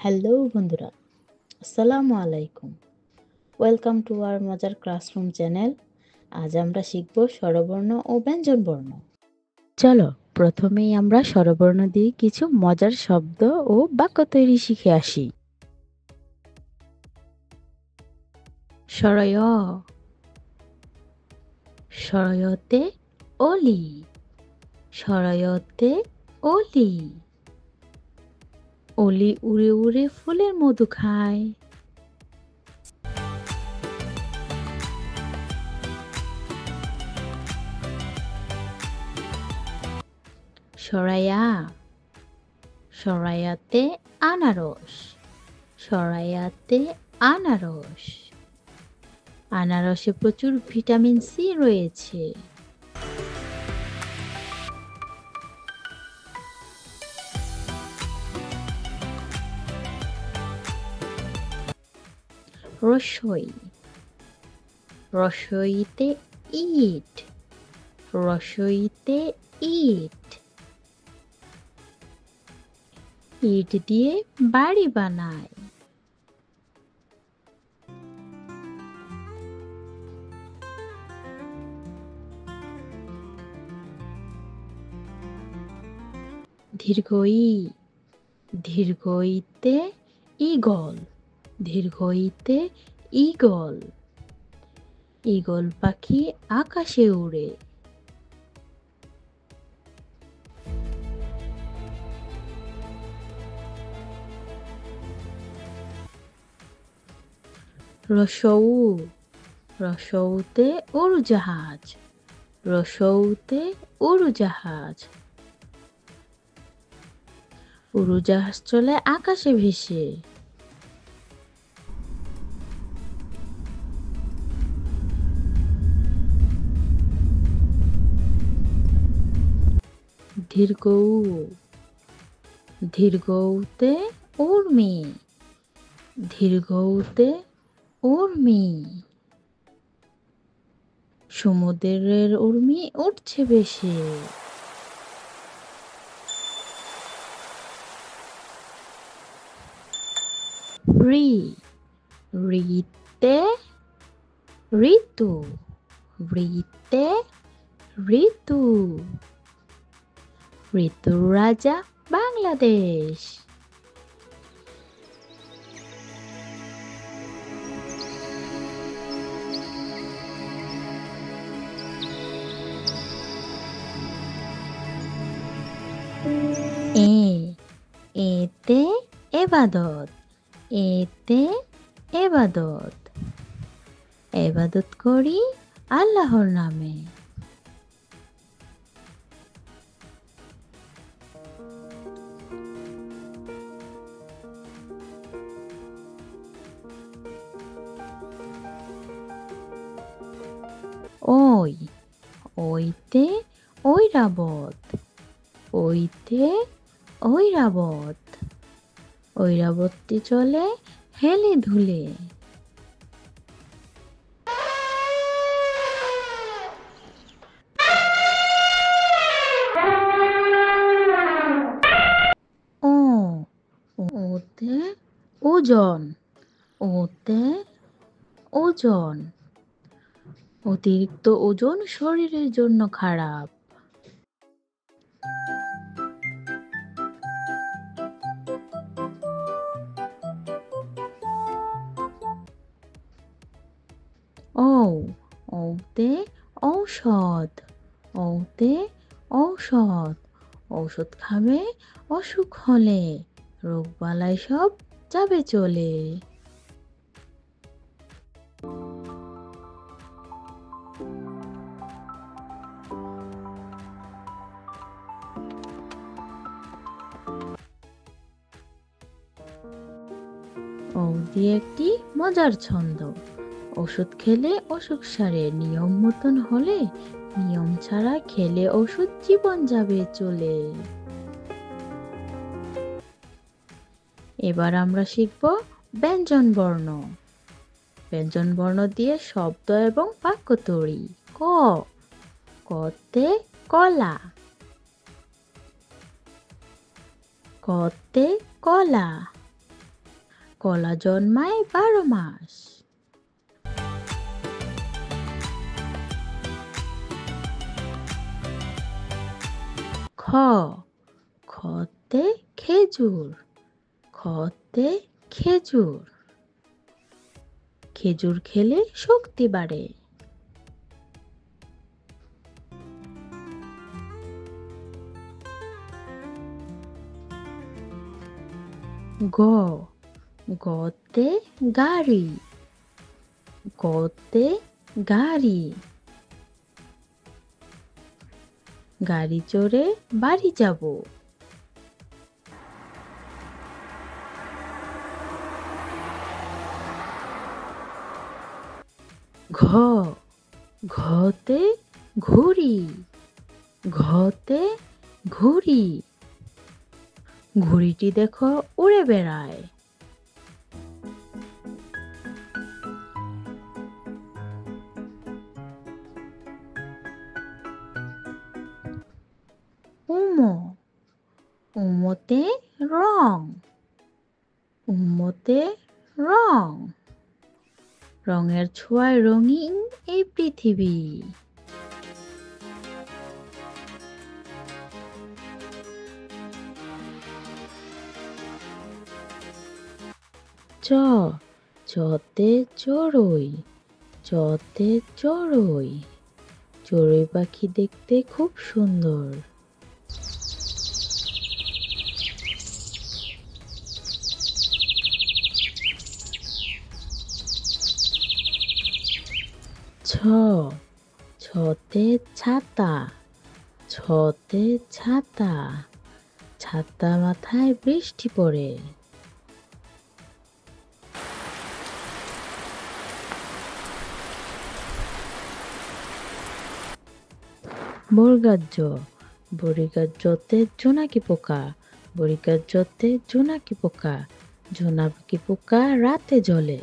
Hello বন্ধুরা, আসসালামু আলাইকুম। ওয়েলকাম টু আওয়ার মজার ক্লাসরুম চ্যানেল। আজ আমরা শিখব স্বরবর্ণ ও ব্যঞ্জনবর্ণ। চলো প্রথমেই আমরা স্বরবর্ণ দিয়ে কিছু মজার শব্দ ও বাক্য তৈরি শিখে আসি। স্বরয়, স্বরয়তে অলি, স্বরয়তে অলি। অলি উড়ে উড়ে ফুলের মধু খায়। সরাইয়া, সরাইয়াতে আনারস, সরাইয়াতে আনারস। আনারসে প্রচুর ভিটামিন সি রয়েছে। রসই, রসইতে ইট, রসইতে ইট। ইট দিয়ে বাড়ি বানায়। দীর্ঘই, দীর্ঘইতে ঈগল, দীর্ঘইতে ঈগল। ঈগল পাখি আকাশে উড়ে। রসৌ, রসৌতে উড়োজাহাজ, রসৌতে উড়োজাহাজ। উড়োজাহাজ চলে আকাশে ভেসে। দীর্ঘৌ, দীর্ঘৌতে উর্মি, দীর্ঘৌতে উর্মি। সমুদ্রের উর্মি উঠছে ভেসে। ঋ, ঋতে ঋতু, ঋতে ঋতু। ঋতুর রাজা বাংলাদেশ। এ, এতে এবাদত, এতে এবাদত। এবাদত করি আল্লাহর নামে। ওই, ওইতে ঐরাবত, ওইতে ঐরাবত। ঐরাবতটি চলে হেলে ধুলে। ও, ওতে ওজন, ওতে ওজন। অতিরিক্ত ওজন শরীরের জন্য খারাপ। ও, ওতে ঔষধ, ওতে ঔষধ। ঔষধ খাবে অসুখ হলে, রোগ বালাই সব যাবে চলে। ও দিয়ে একটি মজার ছন্দ। ওষুধ খেলে অসুখ সারে, নিয়ম মতন হলে, নিয়ম ছাড়া খেলে ওষুধ জীবন যাবে চলে। এবার আমরা শিখব ব্যঞ্জন বর্ণ। ব্যঞ্জন বর্ণ দিয়ে শব্দ এবং বাক্য তৈরি। ক, কতে কলা, কতে কলা। কলা জন্মায় 12 মাস। খ, খতে খেজুর, খতে খেজুর। খেজুর খেলে শক্তি বাড়ে। গ, গতে গাড়ি, গতে গাড়ি। গাড়ি চড়ে বাড়ি যাব। ঘ, ঘতে ঘুড়ি, ঘতে ঘুড়ি। ঘুড়িটি দেখো উড়ে বেড়ায়। উমো, উমোতে রং, উমোতে রং। রঙের ছোঁয়ায় রঙিন এই পৃথিবী। চ, চতে চড়ুই, চতে চড়ুই। চড়ুই পাখি দেখতে খুব সুন্দর। ছ, ছতে ছাতা, ছতে ছাতা। ছাতা মাথায় বৃষ্টি পড়ে। বর্গাজ্য, বর্গাজ্যতে জোনাকি পোকা, বর্গাজ্যতে জোনাকি পোকা। জোনাকি পোকা রাতে জ্বলে।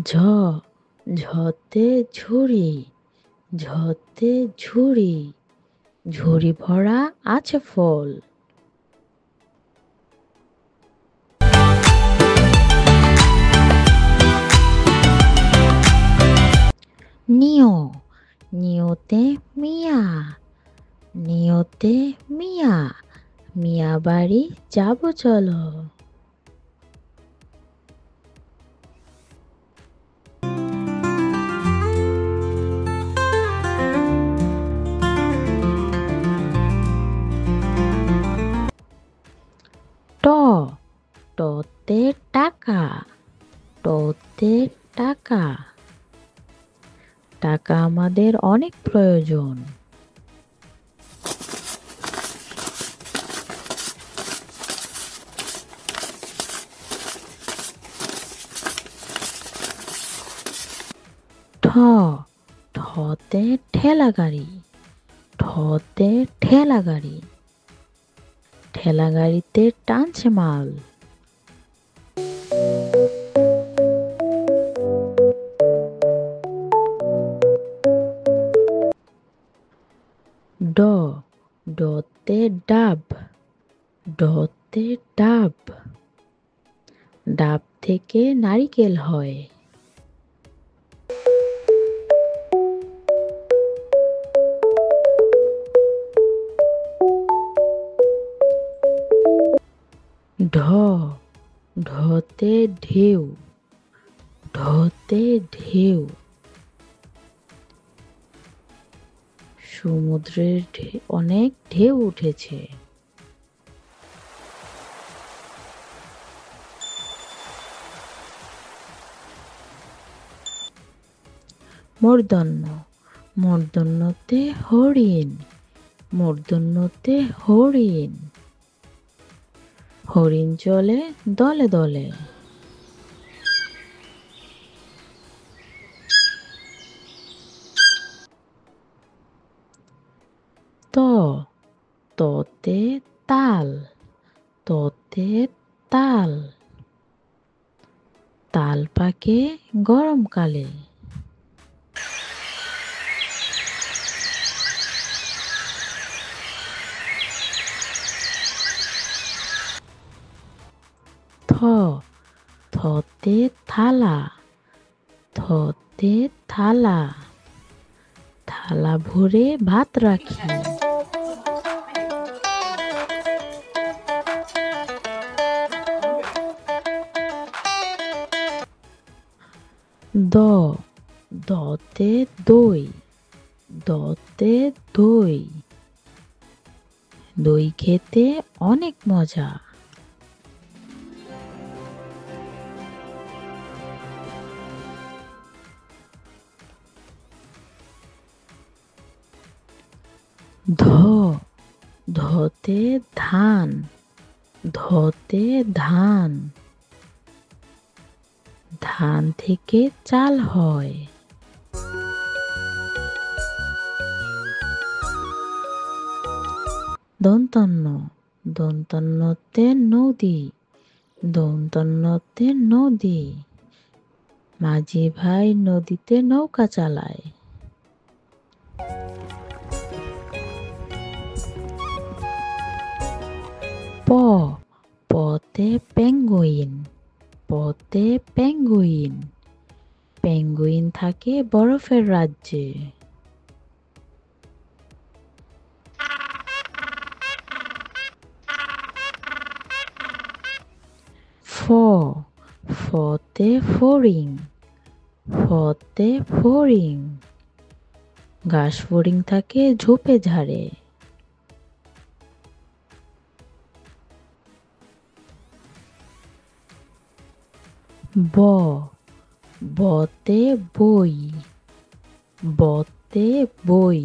ঝ, ঝতে ঝুড়ি, ঝতে ঝুড়ি। ঝুড়ি ভরা আছে ফল। নিয়, নিয়তে মিয়া, নিয়তে মিয়া। মিয়া বাড়ি যাব চলো। ট, টতে টাকা, টতে টাকা। টাকা আমাদের অনেক প্রয়োজন। ঠ, ঠতে ঠেলা গাড়ি, ঠতে ঠেলা গাড়ি। ঠেলা গাড়িতে টানছে মাল। ড, ডতে ডাব, ডতে ডাব। ডাব থেকে নারিকেল হয়। ঢ, ঢতে ঢেউ, ঢতে ঢেউ। সমুদ্রের অনেক ঢেউ উঠেছে। মূর্ধন্য, মূর্ধন্যতে হরিণ, মূর্ধন্যতে হরিণ। হরিণ চলে দলে দলে। ত, ততে তাল, ততে তাল। তাল পাকে গরমকালে। থতে থালা, থতে থালা, থালা ভরে ভাত রাখি। দ, দতে দই, দতে দই, দই খেতে অনেক মজা। ধ, ধতে ধান, ধতে ধান, ধান থেকে চাল হয়। দন্তন্য, দন্তন্যতে নদী, দন্তন্যতে নদী, মাঝি ভাই নদীতে নৌকা চালায়। প, পতে পেঙ্গুইন, পতে পেঙ্গুইন, পেঙ্গুইন থাকে বরফের রাজ্যে। ফ, ফতে ফড়িং, ফতে ফড়িং, ঘাস ফড়িং থাকে ঝোপে ঝাড়ে। ব, বতে বই, বতে বই,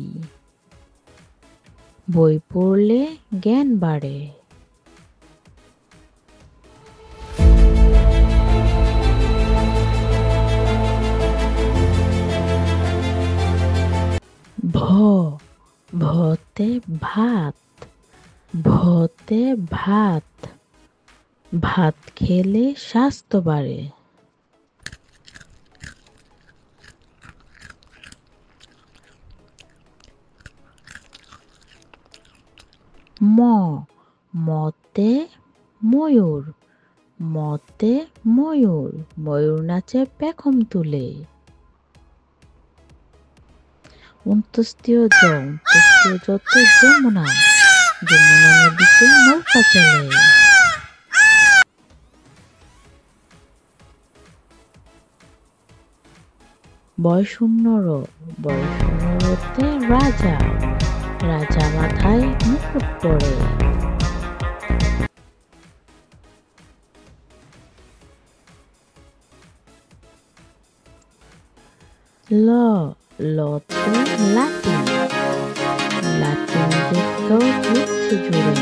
বই পড়লে জ্ঞান বাড়ে। ভ, ভতে ভাত, ভতে ভাত, ভাত খেলে স্বাস্থ্য বাড়ে। ম, মতে ময়ূর, মতে ময়ূর, ময়ূর নাচে পেখম তুলে। যত যমুনা, যমুনা নদীতে নৌকা চলে। বয়শূন্য র, বয়শূন্য রতে রাজা, রাজা মাথায় মুকুট পরে। ল, লতে লাটিম, লাটিম দেখতেও হচ্ছে জুড়ে।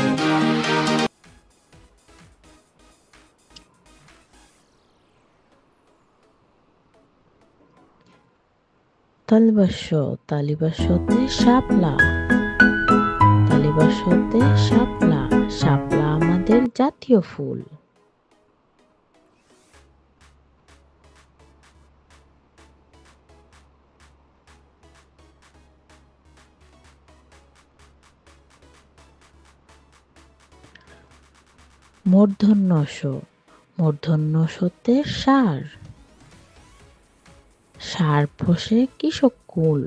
তালিবাস্য, তালিবাস্যতে শাপলা, তালিবাস্যতে শাপলা, শাপলা আমাদের জাতীয় ফুল। মূর্ধন্য ষ, মূর্ধন্য ষতে ষাঁড়, ষাঁড় পোষে কৃষক কুল।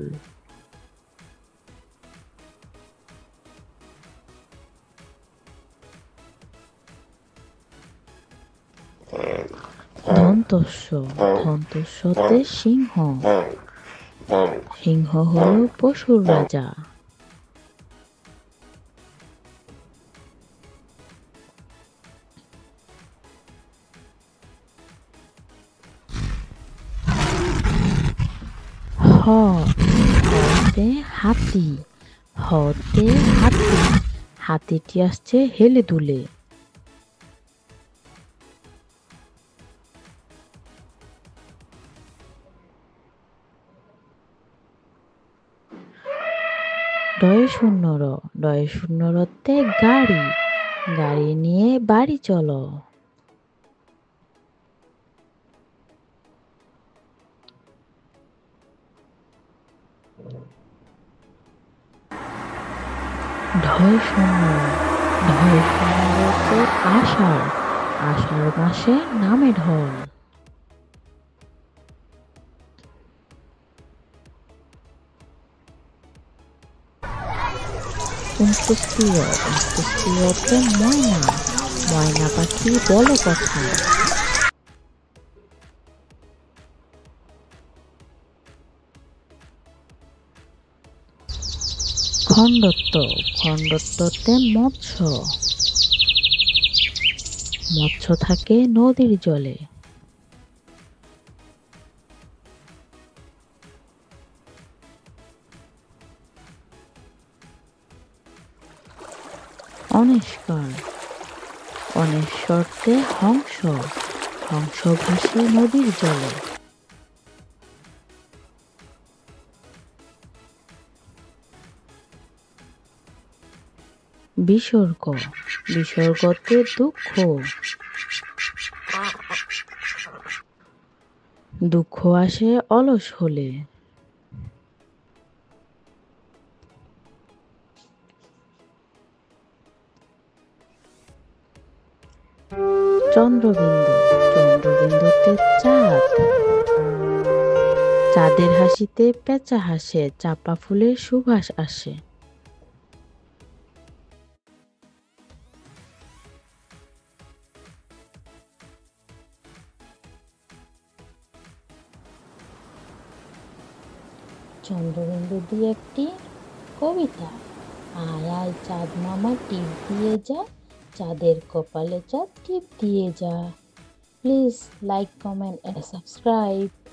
ধন্তস্ব, ধন্তস্বতে সিংহ, সিংহ হলো পশুর রাজা। হ, হতে হাতি, হতে হাতি, হাতিটি আসছে হেলে দুলে। ডয়ে শূন্য র, ডয়ে শূন্য রতে গাড়ি, গাড়ি নিয়ে বাড়ি চলো। ঢয় শূন্য, ঢয় শূন্য রতে আষাঢ়, আষাঢ় মাসে নামে ঢল। উনত্রিশটিতে ময়না, ময়না পাখি বলে কথা। খণ্ডত্বতে মৎস্য, মৎস্য থাকে নদীর জলে। অনেশ্বরতে হংস, হংস ভাসে নদীর জলে। বিসর্গতে দুঃখ, দুঃখ আসে অলস হলে। চন্দ্রবিন্দুতে চাঁদ, চাঁদের হাসিতে পেঁচা হাসে, চাঁপা ফুলের সুবাস আসে। চন্দ্রবিন্দু দিয়ে একটি কবিতা। আয় আয় চাঁদ মামা টিপ দিয়ে যা, চাঁদের কপালে চাঁদ টিপ দিয়ে যা। Please like, comment and subscribe.